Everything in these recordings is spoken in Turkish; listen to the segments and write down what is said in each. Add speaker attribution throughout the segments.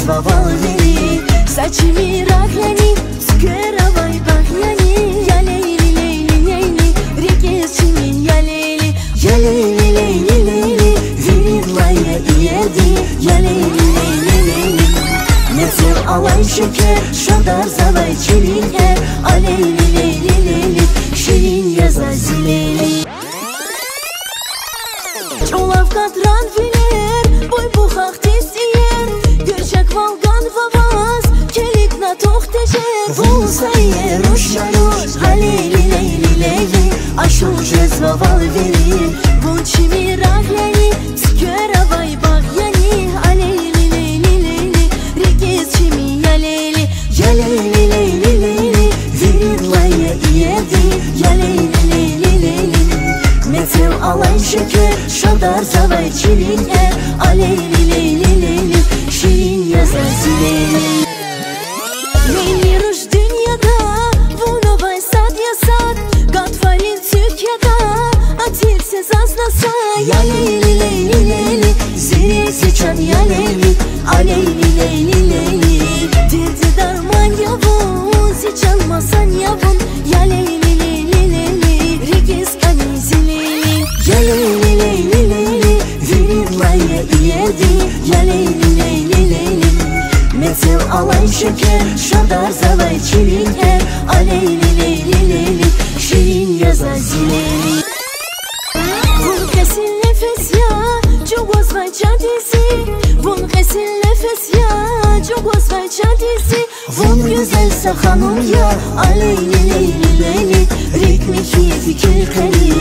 Speaker 1: жезвовали. Saçımı rahleni, skıravay bahyani. Ya leyli leyli leyli, rikesçimi ya leyli. Ya leyli leyli leyli, virilaya iyedi. Ya leyli leyli leyli. Nesil alay şeker, şadar zavay çelinke. A leyli leyli leyli, şirin yaza zileyli. Çolav katran filer, boy buxaq tesiyer. Görçek valgan vavaz, kelik na tox teşer. Bulsayer uşaruş, ha leyli leyli leyli. Aşul jezvaval veri, bunçimi rahleni. Skıravay bahyani, a leyli leyli leyli. Rikesçimi ya leyli. Ya leyli leyli leyli, virilaya iyedi. Ya leyli leyli leyli. Metel alay şeker, şadar zavay çelinke. A leyli leyli leyli, şirin yaza zileyli. Leyli ruş dünyada, vunovay sad yasad. Gatfalin Türkiye'da, atilsiz aznasa. Ya leyli leyli leyli, ziri seçan ya leyli. A leyli leyli leyli. Dirdi darman yavun, seçalmasan yavun. Ya leyli leyli leyli, rikis kani zileyli. Ya leyli leyli leyli, virilaya iyedi. Ya leyli leyli leyli. Metel alay şeker, şadar zavay çelinke. A leyli leyli leyli, şirin yaza zileyli. Vun kesin nefes ya, cogos vay çantisi. Vun kesin nefes ya, cogos vay çantisi. Vun güzelse hanım ya, a leyli leyli leyli. Ritmi ki fikir keli,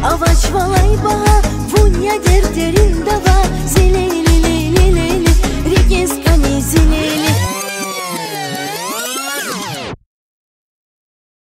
Speaker 1: avaç valay baha. Vun ya derderin dava.